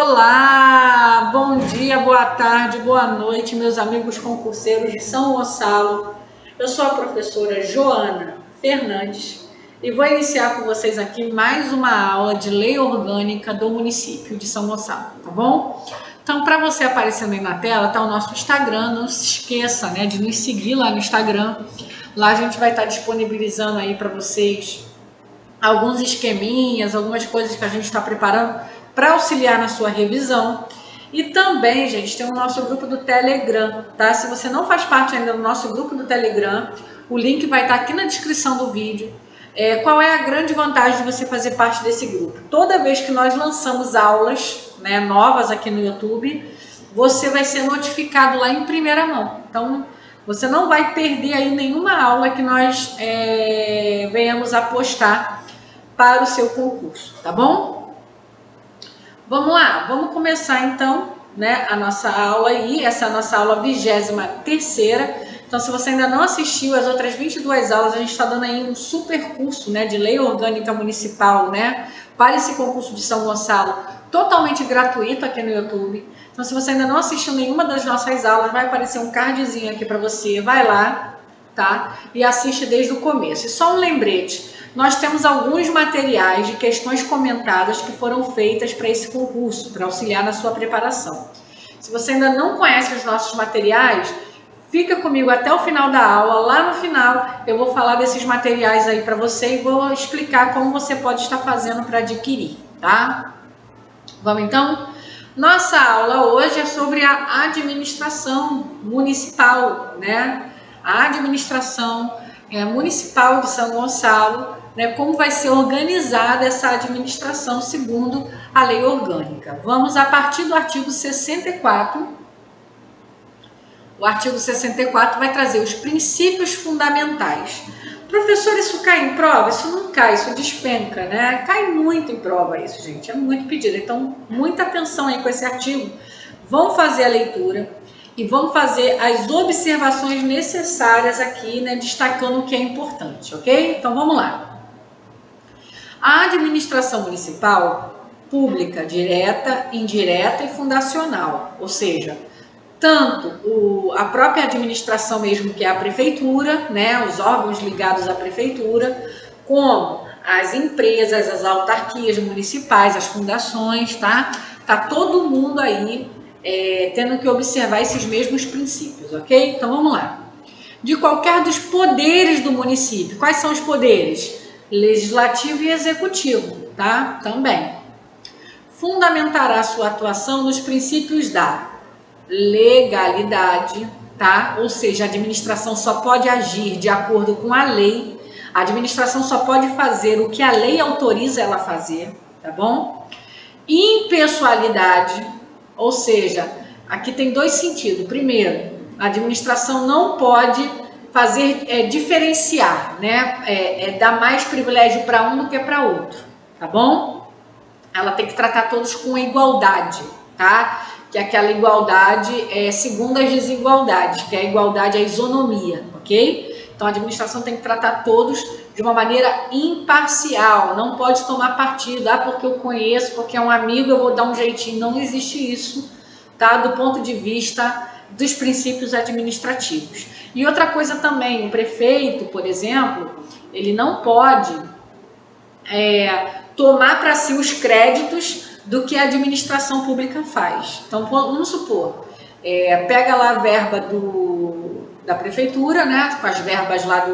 Olá, bom dia, boa tarde, boa noite, meus amigos concurseiros de São Gonçalo. Eu sou a professora Joana Fernandes e vou iniciar com vocês aqui mais uma aula de lei orgânica do município de São Gonçalo, tá bom? Então, para você aparecendo aí na tela, tá o nosso Instagram, não se esqueça, né, de nos seguir lá no Instagram. Lá a gente vai estar disponibilizando aí para vocês alguns esqueminhas, algumas coisas que a gente está preparando para auxiliar na sua revisão. E também, gente, tem o nosso grupo do Telegram, tá? Se você não faz parte ainda do nosso grupo do Telegram, o link vai estar aqui na descrição do vídeo. Qual é a grande vantagem de você fazer parte desse grupo? Toda vez que nós lançamos aulas, né, novas aqui no YouTube, você vai ser notificado lá em primeira mão. Então, você não vai perder aí nenhuma aula que nós venhamos a postar para o seu concurso, tá bom? Vamos lá, vamos começar então, né, a nossa aula aí. Essa é a nossa aula 23ª. Então, se você ainda não assistiu as outras 22 aulas, a gente está dando aí um super curso, né, de lei orgânica municipal, né, para esse concurso de São Gonçalo, totalmente gratuito aqui no YouTube. Então, se você ainda não assistiu nenhuma das nossas aulas, vai aparecer um cardzinho aqui para você, vai lá, tá? E assiste desde o começo. E só um lembrete, nós temos alguns materiais de questões comentadas que foram feitas para esse concurso, para auxiliar na sua preparação. Se você ainda não conhece os nossos materiais, fica comigo até o final da aula. Lá no final eu vou falar desses materiais aí para você e vou explicar como você pode estar fazendo para adquirir, tá? Vamos então? Nossa aula hoje é sobre a administração municipal, né? A administração municipal de São Gonçalo, né? Como vai ser organizada essa administração segundo a lei orgânica. Vamos a partir do artigo 64. O artigo 64 vai trazer os princípios fundamentais. Professor, isso cai em prova? Isso não cai, isso despenca, né? Cai muito em prova isso, gente, é muito pedido. Então, muita atenção aí com esse artigo. Vamos fazer a leitura e vamos fazer as observações necessárias aqui, né, destacando o que é importante, ok? Então, vamos lá. A administração municipal, pública, direta, indireta e fundacional, ou seja, tanto a própria administração mesmo, que é a prefeitura, né, os órgãos ligados à prefeitura, como as empresas, as autarquias municipais, as fundações, tá? Tá todo mundo aí tendo que observar esses mesmos princípios, ok? Então vamos lá. De qualquer dos poderes do município, quais são os poderes? Legislativo e executivo, tá? Também. Fundamentará sua atuação nos princípios da legalidade, tá? Ou seja, a administração só pode agir de acordo com a lei, a administração só pode fazer o que a lei autoriza ela a fazer, tá bom? Impessoalidade, ou seja, aqui tem dois sentidos. Primeiro, a administração não pode fazer diferenciar, né? Dar mais privilégio para um do que para outro, tá bom? Ela tem que tratar todos com igualdade, tá? Que é aquela igualdade segundo as desigualdades, que é a igualdade, a isonomia, ok? Então a administração tem que tratar todos de uma maneira imparcial, não pode tomar partido, porque eu conheço, porque é um amigo, eu vou dar um jeitinho. Não existe isso, tá? Do ponto de vista dos princípios administrativos. E outra coisa também, o prefeito, por exemplo, ele não pode tomar para si os créditos do que a administração pública faz. Então, vamos supor, pega lá a verba da prefeitura, né, com as verbas lá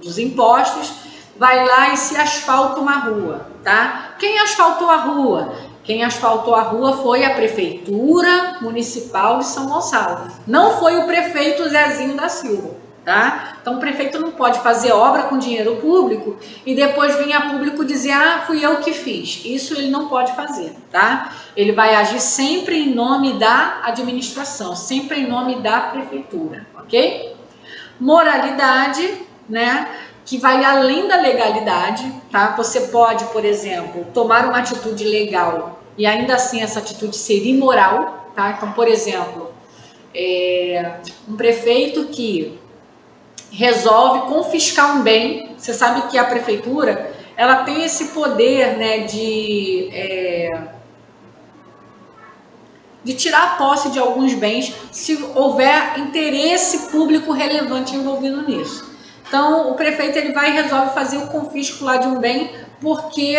dos impostos, vai lá e se asfalta uma rua, tá? Quem asfaltou a rua? Quem asfaltou a rua foi a Prefeitura Municipal de São Gonçalo. Não foi o prefeito Zezinho da Silva, tá? Então, o prefeito não pode fazer obra com dinheiro público e depois vir a público dizer, fui eu que fiz. Isso ele não pode fazer, tá? Ele vai agir sempre em nome da administração, sempre em nome da prefeitura, ok? Moralidade, né? Que vai além da legalidade, tá? Você pode, por exemplo, tomar uma atitude legal e ainda assim essa atitude ser imoral, tá? Então, por exemplo, um prefeito que resolve confiscar um bem. Você sabe que a prefeitura, ela tem esse poder, né, de tirar posse de alguns bens se houver interesse público relevante envolvido nisso. Então, o prefeito ele vai e resolve fazer o confisco lá de um bem porque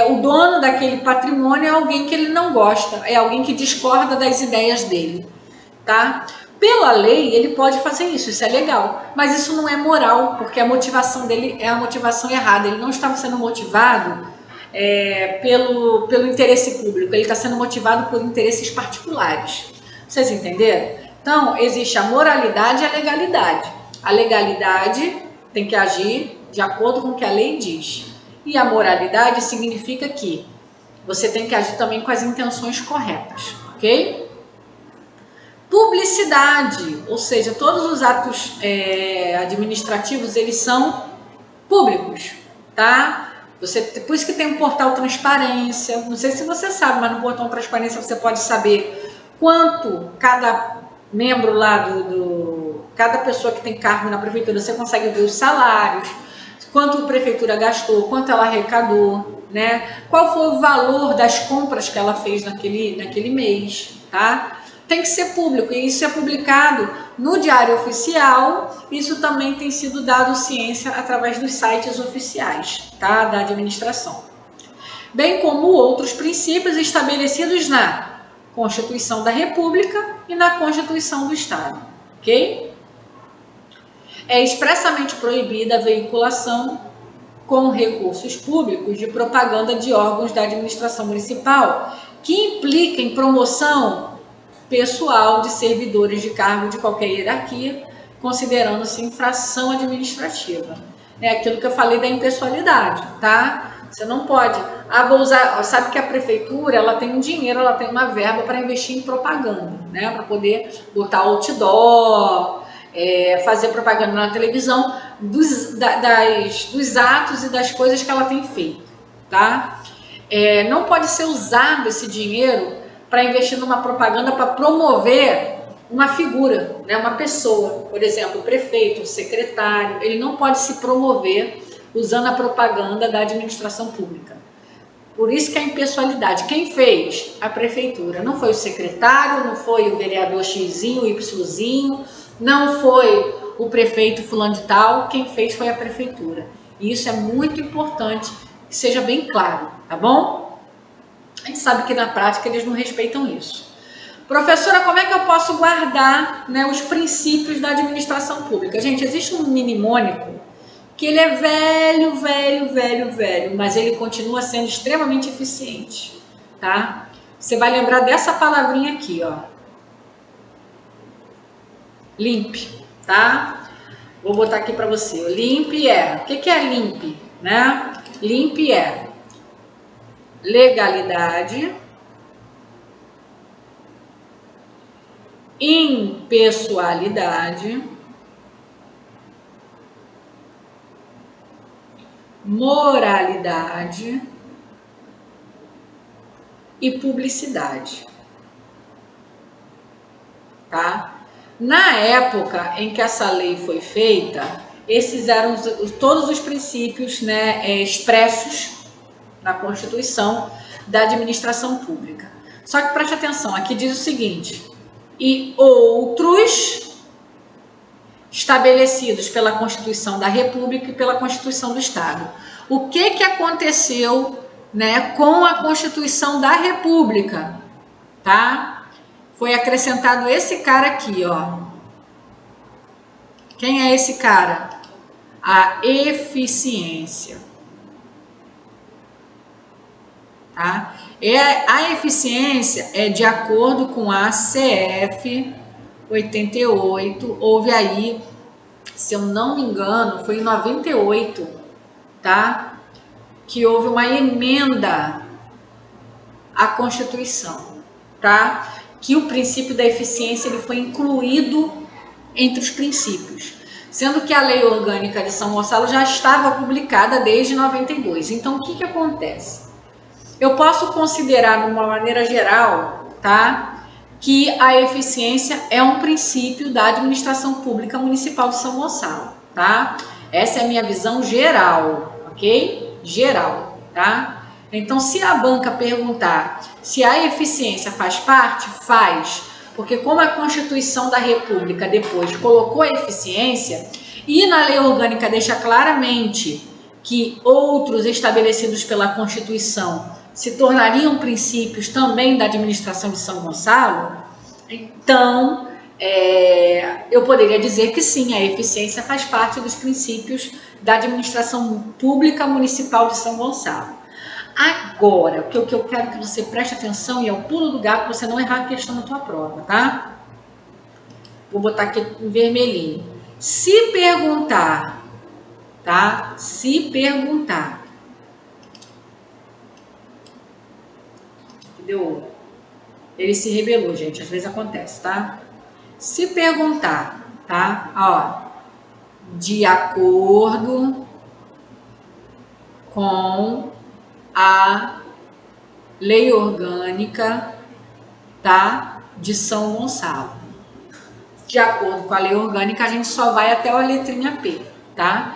o dono daquele patrimônio é alguém que ele não gosta, é alguém que discorda das ideias dele, tá? Pela lei, ele pode fazer isso, isso é legal, mas isso não é moral, porque a motivação dele é a motivação errada, ele não estava sendo motivado pelo interesse público, ele está sendo motivado por interesses particulares. Vocês entenderam? Então, existe a moralidade e a legalidade. A legalidade tem que agir de acordo com o que a lei diz. E a moralidade significa que você tem que agir também com as intenções corretas, ok? Publicidade, ou seja, todos os atos administrativos, eles são públicos, tá? Por isso que tem um portal transparência, não sei se você sabe, mas no portal transparência você pode saber quanto cada membro lá cada pessoa que tem cargo na prefeitura, você consegue ver os salários, quanto a prefeitura gastou, quanto ela arrecadou, né? Qual foi o valor das compras que ela fez naquele mês, tá? Tem que ser público, e isso é publicado no Diário Oficial. Isso também tem sido dado ciência através dos sites oficiais, tá? Da administração. Bem como outros princípios estabelecidos na Constituição da República e na Constituição do Estado, ok? É expressamente proibida a veiculação com recursos públicos de propaganda de órgãos da administração municipal que impliquem promoção pessoal de servidores de cargo de qualquer hierarquia, considerando-se infração administrativa. É aquilo que eu falei da impessoalidade, tá? Você não pode. Vou usar, sabe que a prefeitura ela tem um dinheiro, ela tem uma verba para investir em propaganda, né? Para poder botar outdoor, fazer propaganda na televisão dos atos e das coisas que ela tem feito, tá? Não pode ser usado esse dinheiro para investir numa propaganda para promover uma figura, né, uma pessoa, por exemplo, o prefeito, o secretário, ele não pode se promover usando a propaganda da administração pública. Por isso que a impessoalidade, quem fez? A prefeitura, não foi o secretário, não foi o vereador Xzinho, Yzinho, não foi o prefeito fulano de tal, quem fez foi a prefeitura. E isso é muito importante que seja bem claro, tá bom? A gente sabe que na prática eles não respeitam isso. Professora, como é que eu posso guardar, né, os princípios da administração pública? Gente, existe um mnemônico que ele é velho, mas ele continua sendo extremamente eficiente, tá? Você vai lembrar dessa palavrinha aqui, ó. LIMP, tá? Vou botar aqui para você. LIMP o que é LIMP, né? LIMP é legalidade, impessoalidade, moralidade e publicidade, tá? Na época em que essa lei foi feita, esses eram todos os princípios, né, expressos na Constituição da administração pública. Só que preste atenção, aqui diz o seguinte: e outros estabelecidos pela Constituição da República e pela Constituição do Estado. O que aconteceu, né, com a Constituição da República? Tá? Foi acrescentado esse cara aqui, ó. Quem é esse cara? A eficiência. Tá? A eficiência é de acordo com a CF 88, houve aí, se eu não me engano, foi em 98, tá? Que houve uma emenda à Constituição, tá? Que o princípio da eficiência ele foi incluído entre os princípios, sendo que a Lei Orgânica de São Gonçalo já estava publicada desde 92. Então, o que acontece? Eu posso considerar, de uma maneira geral, tá, que a eficiência é um princípio da administração pública municipal de São Gonçalo, tá? Essa é a minha visão geral, ok? Geral, tá? Então, se a banca perguntar se a eficiência faz parte, faz. Porque como a Constituição da República depois colocou a eficiência e na lei orgânica deixa claramente que outros estabelecidos pela Constituição se tornariam princípios também da administração de São Gonçalo, então eu poderia dizer que sim, a eficiência faz parte dos princípios da administração pública municipal de São Gonçalo. Agora, o que eu quero que você preste atenção e é o pulo do gato, você não errar a questão na tua prova, tá? Vou botar aqui em vermelhinho. Se perguntar, tá? Se perguntar. Entendeu? Ele se rebelou, gente. Às vezes acontece, tá? Se perguntar, tá? Ó, de acordo com a lei orgânica, tá? De São Gonçalo. De acordo com a lei orgânica, a gente só vai até a letrinha P, tá?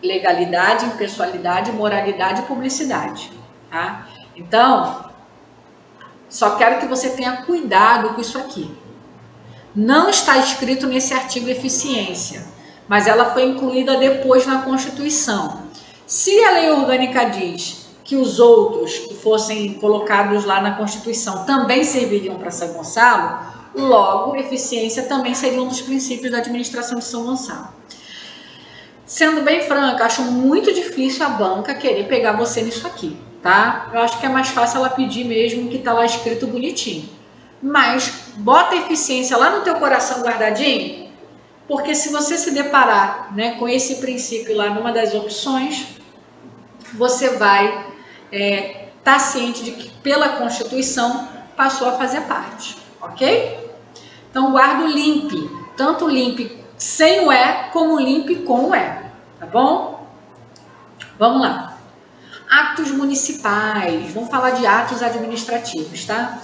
Legalidade, impessoalidade, moralidade e publicidade, tá? Então, só quero que você tenha cuidado com isso aqui. Não está escrito nesse artigo eficiência, mas ela foi incluída depois na Constituição. Se a lei orgânica diz que os outros que fossem colocados lá na Constituição também serviriam para São Gonçalo, logo, eficiência também seria um dos princípios da administração de São Gonçalo. Sendo bem franca, acho muito difícil a banca querer pegar você nisso aqui, tá? Eu acho que é mais fácil ela pedir mesmo que está lá escrito bonitinho. Mas bota a eficiência lá no teu coração guardadinho, porque se você se deparar, né, com esse princípio lá numa das opções, você vai tá ciente de que pela Constituição passou a fazer parte, ok? Então guarda o LIMP, tanto o LIMP sem o E como o LIMP com o E, tá bom? Vamos lá. Atos municipais, vamos falar de atos administrativos, tá?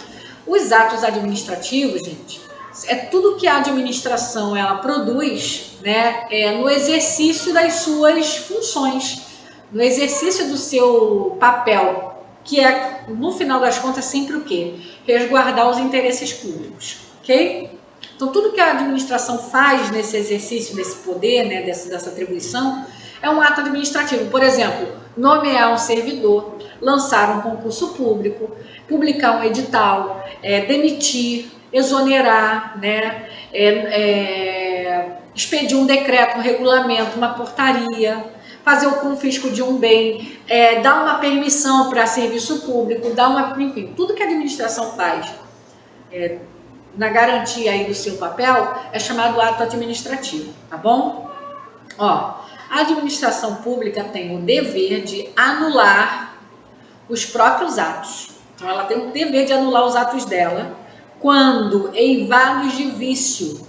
Os atos administrativos, gente, é tudo que a administração ela produz, né, no exercício das suas funções, no exercício do seu papel, que é, no final das contas, sempre o quê? Resguardar os interesses públicos, ok? Então, tudo que a administração faz nesse exercício, desse poder, né, dessa atribuição, é um ato administrativo. Por exemplo, nomear um servidor, lançar um concurso público, publicar um edital, demitir, exonerar, né, expedir um decreto, um regulamento, uma portaria, fazer o confisco de um bem, dar uma permissão para serviço público, enfim, tudo que a administração faz na garantia aí do seu papel é chamado ato administrativo, tá bom? Ó, a administração pública tem o dever de anular os próprios atos. Então, ela tem o dever de anular os atos dela quando eivados de vício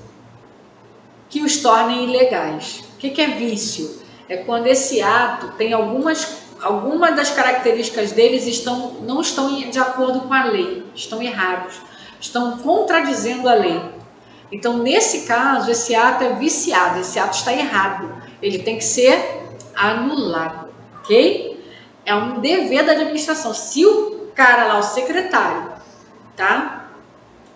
que os tornem ilegais. O que é vício? É quando esse ato tem algumas das características deles não estão de acordo com a lei, estão errados, estão contradizendo a lei. Então, nesse caso, esse ato é viciado, esse ato está errado, ele tem que ser anulado, ok? É um dever da administração. Se o cara lá, o secretário, tá?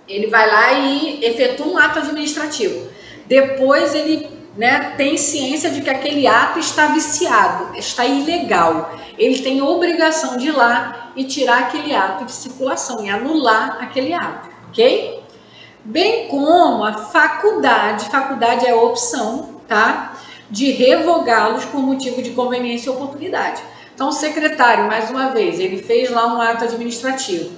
Ele vai lá e efetua um ato administrativo. Depois ele, né, tem ciência de que aquele ato está viciado, está ilegal. Ele tem obrigação de ir lá e tirar aquele ato de circulação e anular aquele ato, ok? Bem como a faculdade é a opção, tá, de revogá-los por motivo de conveniência e oportunidade. Então, o secretário, mais uma vez, ele fez lá um ato administrativo,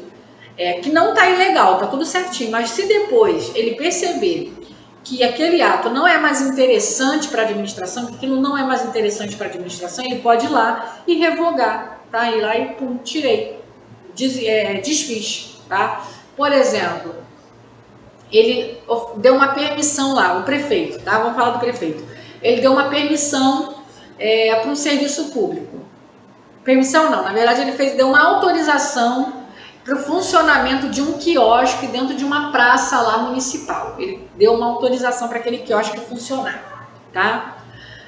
que não está ilegal, está tudo certinho, mas se depois ele perceber que aquele ato não é mais interessante para a administração, que aquilo não é mais interessante para a administração, ele pode ir lá e revogar, tá? Ir lá e pum, tirei, desfiz, tá? Por exemplo, ele deu uma permissão lá, o prefeito, tá? Vamos falar do prefeito. Ele deu uma permissão para um serviço público. Permissão não, na verdade ele deu uma autorização para o funcionamento de um quiosque dentro de uma praça lá municipal. Ele deu uma autorização para aquele quiosque funcionar, tá?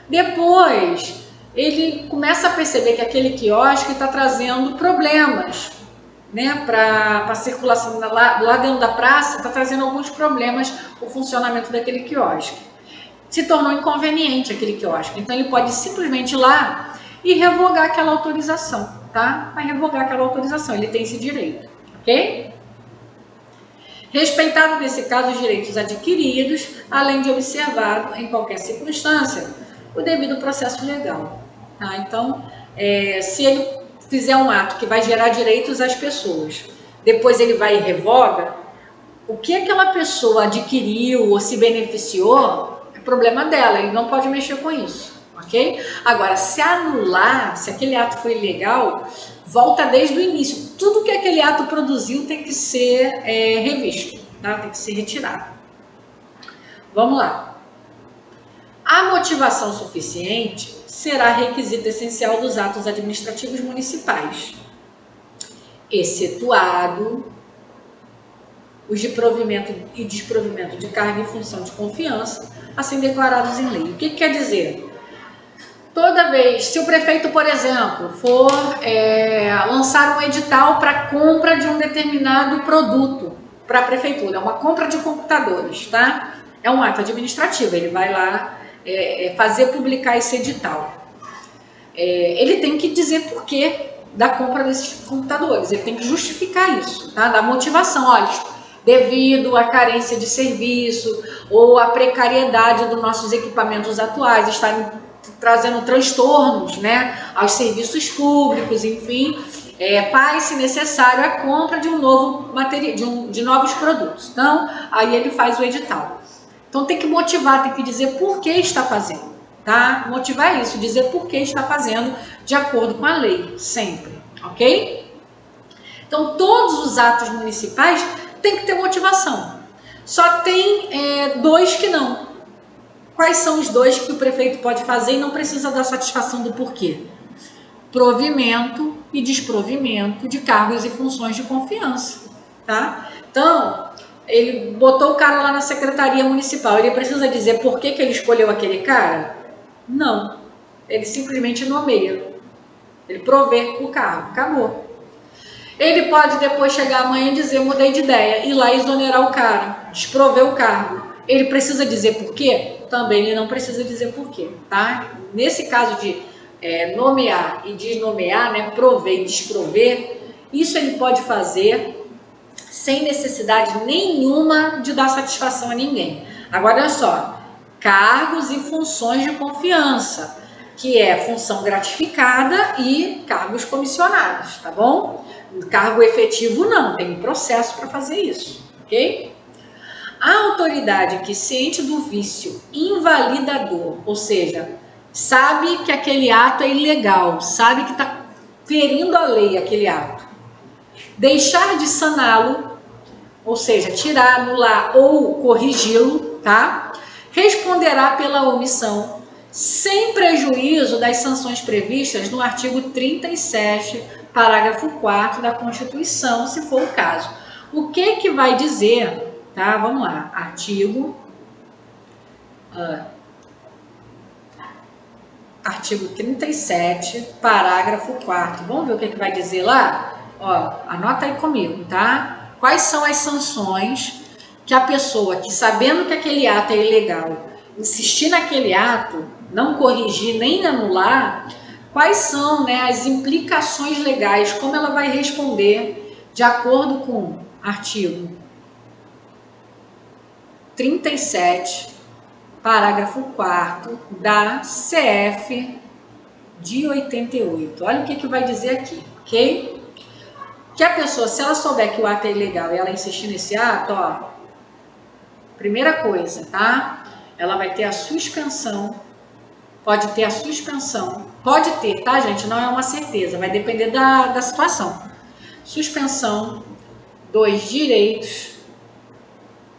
Depois ele começa a perceber que aquele quiosque está trazendo problemas, né, para a circulação lá dentro da praça, está trazendo alguns problemas o funcionamento daquele quiosque. Se tornou inconveniente aquele quiosque, então ele pode simplesmente ir lá e revogar aquela autorização, tá? Vai revogar aquela autorização, ele tem esse direito, ok? Respeitado nesse caso os direitos adquiridos, além de observado em qualquer circunstância o devido processo legal, tá? Então, se ele fizer um ato que vai gerar direitos às pessoas, depois ele vai e revoga, o que aquela pessoa adquiriu ou se beneficiou é problema dela, ele não pode mexer com isso, ok? Agora, se anular, se aquele ato foi ilegal, volta desde o início. Tudo que aquele ato produziu tem que ser revisto, tá? Tem que ser retirado. Vamos lá. A motivação suficiente será requisito essencial dos atos administrativos municipais, excetuado os de provimento e desprovimento de cargo e função de confiança, assim declarados em lei. O que quer dizer? Toda vez, se o prefeito, por exemplo, for lançar um edital para compra de um determinado produto para a prefeitura, uma compra de computadores, tá? É um ato administrativo, ele vai lá fazer publicar esse edital. Ele tem que dizer por que da compra desses computadores, ele tem que justificar isso, tá? Da motivação, olha, devido à carência de serviço ou à precariedade dos nossos equipamentos atuais, estarem trazendo transtornos, né, aos serviços públicos, enfim, faz, se necessário, a compra de um novo material, de novos produtos. Então, aí ele faz o edital. Então, tem que motivar, tem que dizer por que está fazendo, tá? Motivar isso, dizer por que está fazendo de acordo com a lei, sempre, ok? Então, todos os atos municipais têm que ter motivação. Só tem dois que não. Quais são os dois que o prefeito pode fazer e não precisa dar satisfação do porquê? Provimento e desprovimento de cargos e funções de confiança, tá? Então, ele botou o cara lá na secretaria municipal, ele precisa dizer por que ele escolheu aquele cara? Não. Ele simplesmente nomeia. Ele provê o cargo, acabou. Ele pode depois chegar amanhã e dizer, mudei de ideia, ir lá e exonerar o cara, desprover o cargo. Ele precisa dizer por quê? Também ele não precisa dizer por quê, tá? Nesse caso de nomear e desnomear, né, prover e desprover, isso ele pode fazer sem necessidade nenhuma de dar satisfação a ninguém. Agora, olha só, cargos e funções de confiança, que é função gratificada e cargos comissionados, tá bom? Cargo efetivo não, tem um processo para fazer isso, ok? A autoridade que, ciente do vício invalidador, ou seja, sabe que aquele ato é ilegal, sabe que está ferindo a lei aquele ato, deixar de saná-lo, ou seja, tirar, anular ou corrigi-lo, tá? Responderá pela omissão, sem prejuízo das sanções previstas no artigo 37, parágrafo 4º da Constituição, se for o caso. O que vai dizer... Tá, vamos lá, artigo 37, parágrafo 4º. Vamos ver o que vai dizer lá? Ó, anota aí comigo, tá? Quais são as sanções que a pessoa que, sabendo que aquele ato é ilegal, insistir naquele ato, não corrigir nem anular, quais são, né, as implicações legais, como ela vai responder de acordo com artigo 37, parágrafo 4º da CF de 88. Olha o que vai dizer aqui, ok? Que a pessoa, se ela souber que o ato é ilegal e ela insistir nesse ato, ó, primeira coisa, tá? Ela vai ter a suspensão, pode ter a suspensão, pode ter, tá, gente? Não é uma certeza, vai depender da situação. Suspensão dos direitos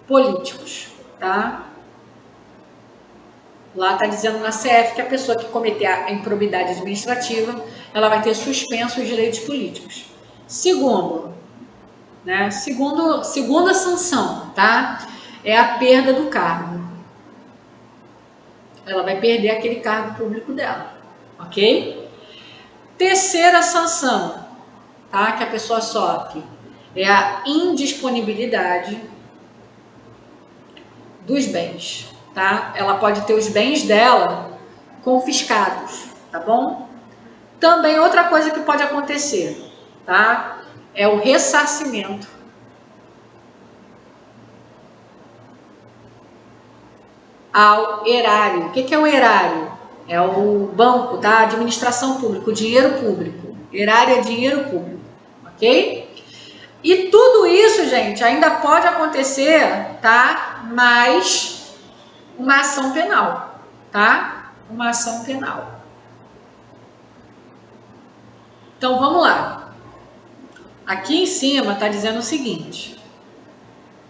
políticos, tá? Lá tá dizendo na CF que a pessoa que cometer a improbidade administrativa, ela vai ter suspenso os direitos políticos. Segundo, né? Segunda sanção, tá? É a perda do cargo. Ela vai perder aquele cargo público dela, ok? Terceira sanção, tá, que a pessoa sofre é a indisponibilidade dos bens, tá? Ela pode ter os bens dela confiscados, tá bom? Também outra coisa que pode acontecer, tá? É o ressarcimento ao erário. O que é o erário? É o banco, tá? Administração pública, o dinheiro público. Erário é dinheiro público, ok? E tudo isso, gente, ainda pode acontecer, tá? Mais uma ação penal, tá? Uma ação penal. Então, vamos lá. Aqui em cima está dizendo o seguinte,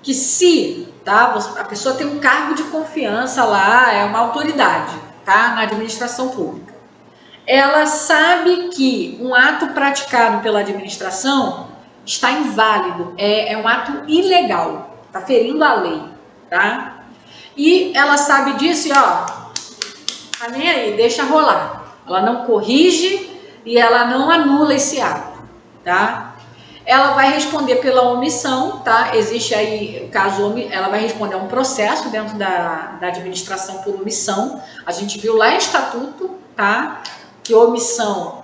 que se, tá, a pessoa tem um cargo de confiança lá, é uma autoridade, tá, na administração pública. Ela sabe que um ato praticado pela administração está inválido, é um ato ilegal, está ferindo a lei, tá? E ela sabe disso e, ó, tá nem aí, deixa rolar. Ela não corrige e ela não anula esse ato, tá? Ela vai responder pela omissão, tá? Existe aí o caso, ela vai responder a um processo dentro da administração por omissão. A gente viu lá em estatuto, tá? Que omissão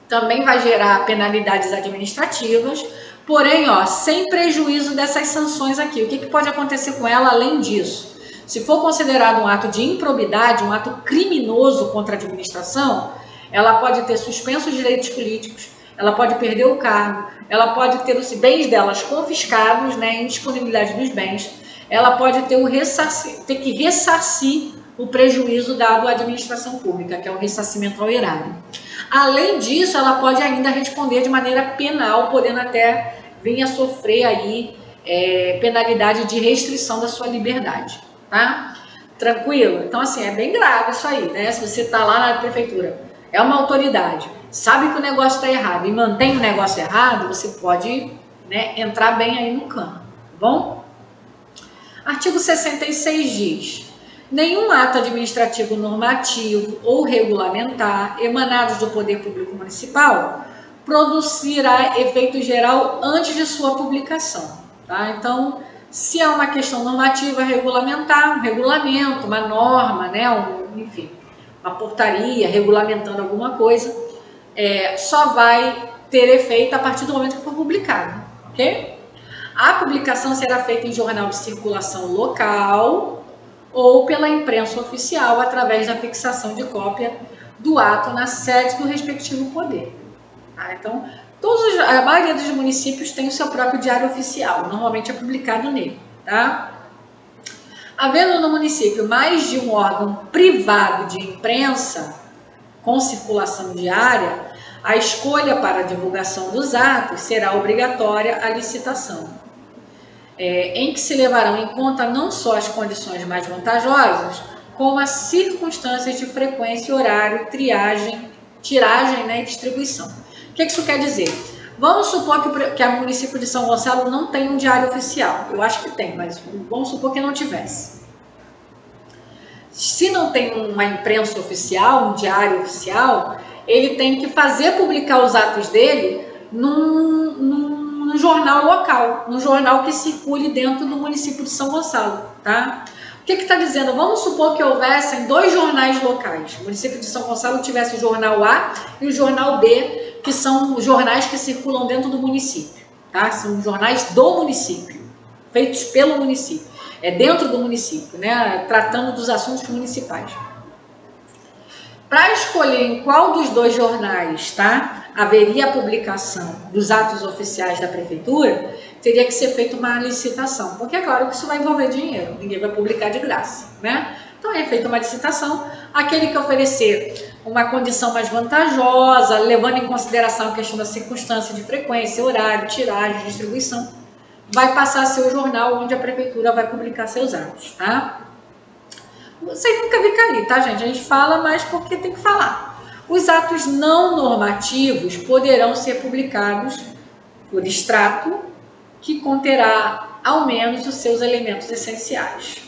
também vai gerar penalidades administrativas, porém, ó, sem prejuízo dessas sanções aqui. O que pode acontecer com ela além disso? Se for considerado um ato de improbidade, um ato criminoso contra a administração, ela pode ter suspenso os direitos políticos, ela pode perder o cargo, ela pode ter os bens delas confiscados, né, indisponibilidade dos bens, ela pode ter que ressarcir o prejuízo dado à administração pública, que é o ressarcimento ao erário. Além disso, ela pode ainda responder de maneira penal, podendo até vir a sofrer aí penalidade de restrição da sua liberdade, tá? Tranquilo? Então, assim, é bem grave isso aí, né? Se você está lá na prefeitura, é uma autoridade, sabe que o negócio está errado e mantém o negócio errado, você pode, né, entrar bem aí no cano, tá bom? Artigo 66 diz: nenhum ato administrativo normativo ou regulamentar emanados do Poder Público Municipal produzirá efeito geral antes de sua publicação, tá? Então, se é uma questão normativa, regulamentar, um regulamento, uma norma, né, enfim, uma portaria regulamentando alguma coisa, só vai ter efeito a partir do momento que for publicado, ok? A publicação será feita em jornal de circulação local ou pela imprensa oficial através da fixação de cópia do ato na sede do respectivo poder. Tá? Então, a maioria dos municípios tem o seu próprio diário oficial, normalmente é publicado nele, tá? Havendo no município mais de um órgão privado de imprensa com circulação diária, a escolha para a divulgação dos atos será obrigatória a licitação, em que se levarão em conta não só as condições mais vantajosas, como as circunstâncias de frequência, horário, tiragem, né, e distribuição. O que isso quer dizer? Vamos supor que o município de São Gonçalo não tem um diário oficial. Eu acho que tem, mas vamos supor que não tivesse. Se não tem uma imprensa oficial, um diário oficial, ele tem que fazer publicar os atos dele num jornal local, num jornal que circule dentro do município de São Gonçalo, tá? O que está dizendo? Vamos supor que houvessem 2 jornais locais. O município de São Gonçalo tivesse o jornal A e o jornal B, que são jornais que circulam dentro do município, tá? São jornais do município, feitos pelo município, dentro do município, né? Tratando dos assuntos municipais. Para escolher em qual dos 2 jornais, tá, haveria a publicação dos atos oficiais da prefeitura, teria que ser feita uma licitação, porque é claro que isso vai envolver dinheiro, ninguém vai publicar de graça, né? Então é feita uma licitação, aquele que oferecer uma condição mais vantajosa, levando em consideração a questão da circunstância de frequência, horário, tiragem, distribuição, vai passar a ser o jornal onde a prefeitura vai publicar seus atos, tá? Vocês nunca vi cair, tá, gente? A gente fala, mas porque tem que falar. Os atos não normativos poderão ser publicados por extrato que conterá ao menos os seus elementos essenciais.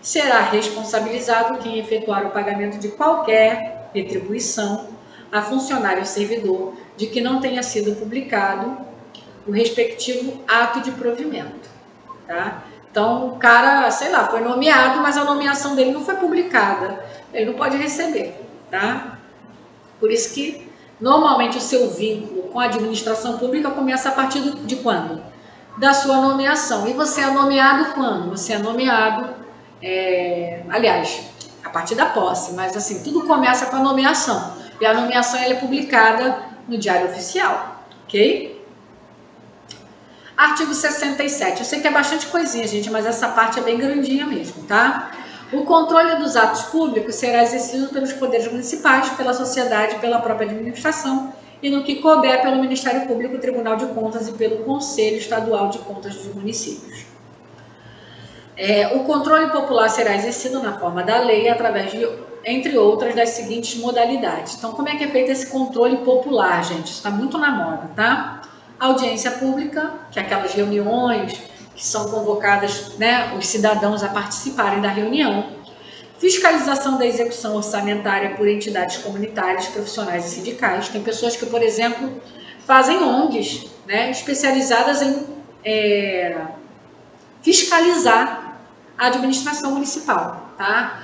Será responsabilizado quem efetuar o pagamento de qualquer retribuição a funcionário ou servidor de que não tenha sido publicado o respectivo ato de provimento, tá? Então, o cara, sei lá, foi nomeado, mas a nomeação dele não foi publicada. Ele não pode receber, tá? Por isso que, normalmente, o seu vínculo com a administração pública começa a partir de quando? Da sua nomeação. E você é nomeado quando? Você é nomeado, aliás, a partir da posse, mas assim, tudo começa com a nomeação. E a nomeação ela é publicada no Diário Oficial, ok? Artigo 67. Eu sei que é bastante coisinha, gente, mas essa parte é bem grandinha mesmo, tá? O controle dos atos públicos será exercido pelos poderes municipais, pela sociedade, pela própria administração e, no que couber, pelo Ministério Público, Tribunal de Contas e pelo Conselho Estadual de Contas dos Municípios. O controle popular será exercido na forma da lei através de, entre outras, das seguintes modalidades. Então, como é que é feito esse controle popular, gente? Isso está muito na moda, tá? Audiência pública, que é aquelas reuniões que são convocadas, né, os cidadãos a participarem da reunião. Fiscalização da execução orçamentária por entidades comunitárias, profissionais e sindicais. Tem pessoas que, por exemplo, fazem ONGs, né, especializadas em fiscalizar a administração municipal, tá?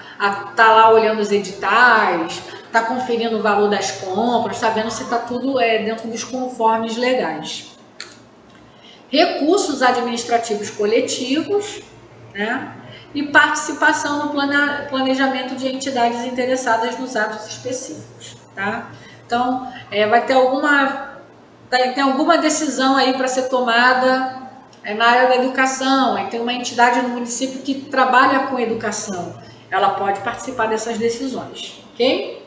Tá lá olhando os editais, tá conferindo o valor das compras, tá vendo se tá tudo dentro dos conformes legais. Recursos administrativos coletivos, né? E participação no planejamento de entidades interessadas nos atos específicos, tá? Então, vai ter alguma decisão aí para ser tomada na área da educação, aí tem uma entidade no município que trabalha com educação, ela pode participar dessas decisões, ok?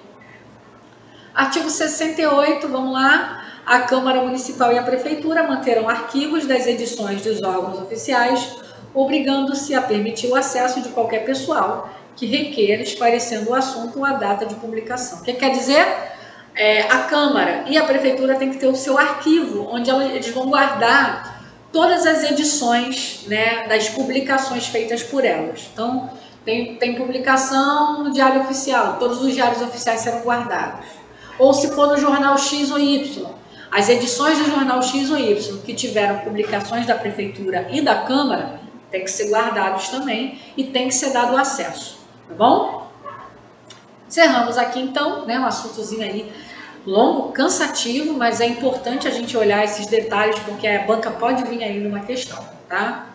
Artigo 68, vamos lá. A Câmara Municipal e a Prefeitura manterão arquivos das edições dos órgãos oficiais, obrigando-se a permitir o acesso de qualquer pessoal que requeira, esclarecendo o assunto ou a data de publicação. O que quer dizer? A Câmara e a Prefeitura têm que ter o seu arquivo, onde eles vão guardar todas as edições, né, das publicações feitas por elas. Então, tem publicação no Diário Oficial, todos os diários oficiais serão guardados. Ou se for no jornal X ou Y, as edições do jornal X ou Y que tiveram publicações da Prefeitura e da Câmara tem que ser guardados também e tem que ser dado acesso, tá bom? Encerramos aqui então, né, um assuntozinho aí longo, cansativo, mas é importante a gente olhar esses detalhes porque a banca pode vir aí numa questão, tá?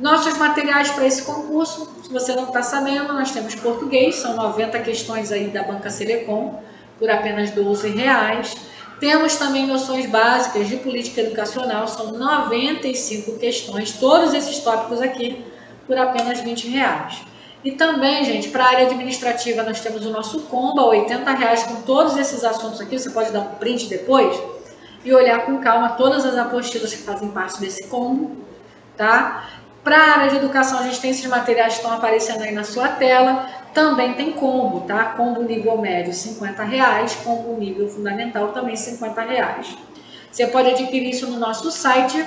Nossos materiais para esse concurso, se você não está sabendo, nós temos português, são 90 questões aí da Banca Selecom, por apenas R$12. Temos também noções básicas de política educacional, são 95 questões, todos esses tópicos aqui, por apenas R$20. E também, gente, para a área administrativa, nós temos o nosso combo, R$80 com todos esses assuntos aqui, você pode dar um print depois e olhar com calma todas as apostilas que fazem parte desse combo, tá? Para a área de educação, a gente tem esses materiais que estão aparecendo aí na sua tela. Também tem combo, tá? Combo nível médio, R$50. Combo nível fundamental, também R$50. Você pode adquirir isso no nosso site,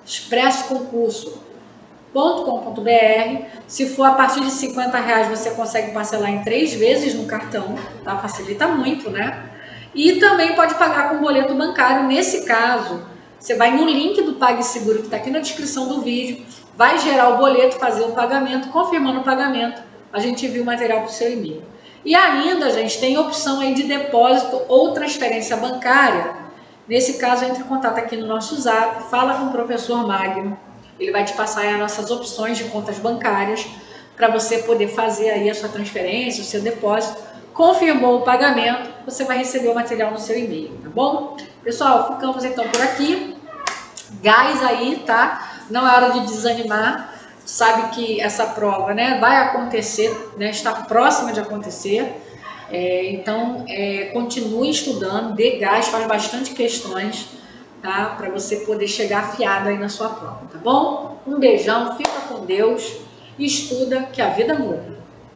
expressoconcurso.com.br. Se for a partir de R$50, você consegue parcelar em 3 vezes no cartão, tá? Facilita muito, né? E também pode pagar com boleto bancário. Nesse caso, você vai no link do PagSeguro que está aqui na descrição do vídeo, vai gerar o boleto, fazer o pagamento, confirmando o pagamento, a gente envia o material para o seu e-mail. E ainda, gente, tem opção aí de depósito ou transferência bancária. Nesse caso, entre em contato aqui no nosso zap, fala com o professor Magno, ele vai te passar aí as nossas opções de contas bancárias para você poder fazer aí a sua transferência, o seu depósito. Confirmou o pagamento, você vai receber o material no seu e-mail, tá bom? Pessoal, ficamos então por aqui. Gás aí, tá? Não é hora de desanimar. Sabe que essa prova, né, vai acontecer, né, está próxima de acontecer. Então, continue estudando, dê gás, faz bastante questões, tá? Para você poder chegar afiado aí na sua prova, tá bom? Um beijão, fica com Deus e estuda que a vida muda.